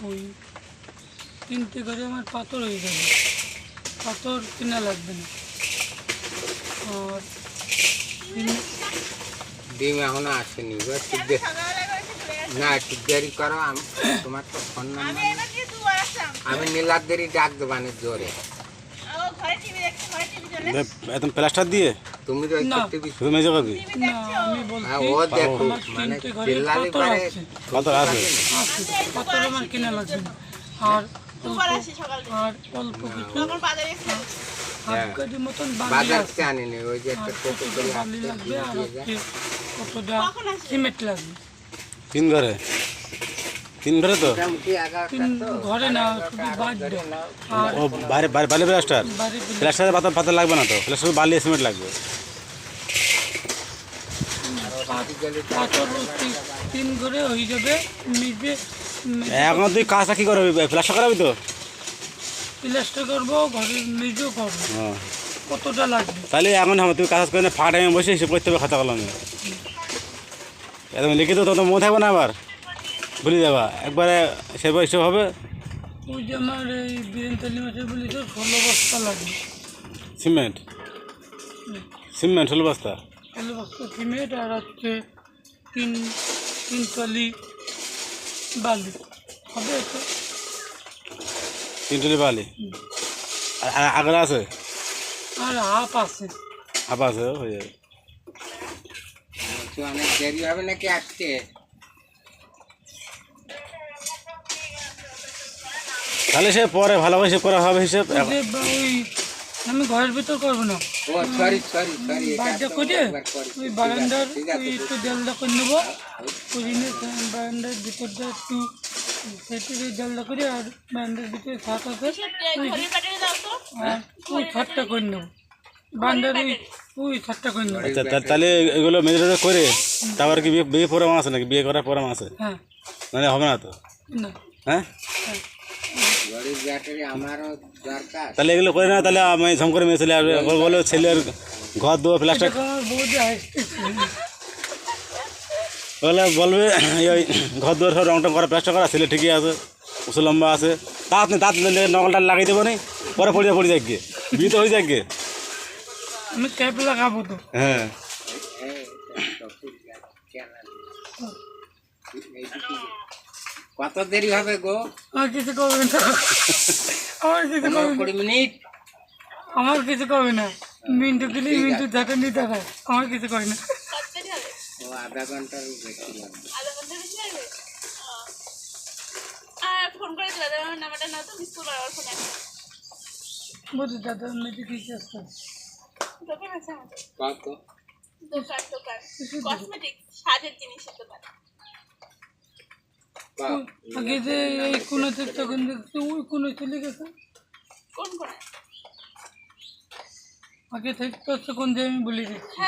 ওই 3টে ঘরে আমার পাথর হয়ে যাবে, পাথর কেনা লাগবে না। আর ডিম এখনো আসেনি, না একটু দেরি করো। তোমার তো ফোন নাম্বার আমি নীলাদ্রি ডাক দেবানে জোরে। একদম প্লাস্টার দিয়ে তুমি তো টিভি শুধু মেজে করবি? না, আমি বলছি ও দেখো আমার মানে 3টে ঘরে চিল্লালি পাথর পারে আছে, পাথর আছে। পাথর আমার কেনা লাগবে না। আর আর অল্প কিছু হাফ কেজি মতন বালি বাজার আছে, থেকে আনিনি, ওই যে একটা আর টোটো কতটা করে বালি আসতে লাগবে, আর দিয়ে যায়। কতটা সিমেন্ট লাগবে। 3 ঘরে? 3 ঘরে তো? মোটামুটি 11টা তো। ঘরে না, শুধু বাড়বে। আর ও বাইরে বাইরে প্লাস্টার? বাড়ি প্লাস্টারে পাথর পাথর লাগবে না তো, প্লাস্টারে বালি সিমেন্ট লাগবে। পাথর 3 ঘরে হয়ে যাবে। নিজে এখন তুই কাজটা কি করবি? প্লাস্টার করাবি তো? প্লাস্টার করবো, ঘরে নিজেও করবো। হ্যাঁ, কতটা লাগবে? তাহলে এখন হবে তুই কাজ করে ফাঁকা টাইমে বসে হিসেব করতে হবে খাতা কলমে। একদম লিখিত তো মনে থাকবে না, আবার ভুলে যাবা একবারে সেভাবে হিসেব হবে। ওই যে আমার এই বিরেন্তালি মাছের বলেছে 16 বস্তা লাগবে সিমেন্ট 16 বস্তা? 16 বস্তা সিমেন্ট, আর হচ্ছে 3 ট্রলি বালি হবে তো। 3 টলি বালি আর আগরা আছে? আর হাফ আছে। হাফ আছে, হয়ে যাবে। বলছি অনেক দেরি হবে নাকি আসতে? তাহলে সে পরে ভালো হিসেব করা হবে হিসেব। ওই যে ওই আমি ঘরের ভিতর করবো না, ও সরি সরি বাড়িটা করে ওই বারান্দার ওই একটু দেয়ালটা করে নেবো, করে নিয়ে বারান্দার ভিতরটা একটু সেটি দেয়ালটা করে, আর বারান্দার ভিতরে ছাদ আছে ওই ছাদটা করে নেবো, বারান্দার ওই ছাদটা করে নেবো। আচ্ছা, তাহলে এগুলো মেজর করে তারপর কি বিয়ে প্রোগ্রাম আছে নাকি? বিয়ে করার প্রোগ্রাম আছে? হ্যাঁ, মানে হবে না তো? না, হ্যাঁ, হ্যাঁ। গরিব ব্যাটারি আমারও দরকার। তাহলে এগুলো করে না, তাহলে আমি ঝম করে মেয়ে চলে আসবে, বলো ছেলের ঘর দেবো প্লাস্টার, এটা আমার বৌদি আসতেছে। বলবে ওই ঘর দুয়ার সব রং টং করা প্লাস্টার করা, ছেলে ঠিকই আছে, উঁচু লম্বা আছে, তাঁত নেই, তাঁত নকলটা লাগিয়ে দেবো নি, পরে পড়ে যাক গিয়ে, বিয়ে তো হয়ে যাক গিয়ে। আমি ক্যাপ লাগাবো তো। হ্যাঁ, কত দেরি হবে গো? আমার কিছু করবে না, আমার কিছু করবে না, 20 মিনিট? আমার কিছু করবে না। মিন্টু গেলে মিন্টু যাতে নিতে হয়, আমার কিছু করে না। ও আধা ঘন্টার বেশি লাগবে। বলছি দাদা মেয়েটি কি আসতে কত? আগে যে এই কোনো তখন দেখছি ওই কোনো চলে গেছে, আগে থেকে তো কোন যে আমি বলে দিচ্ছি।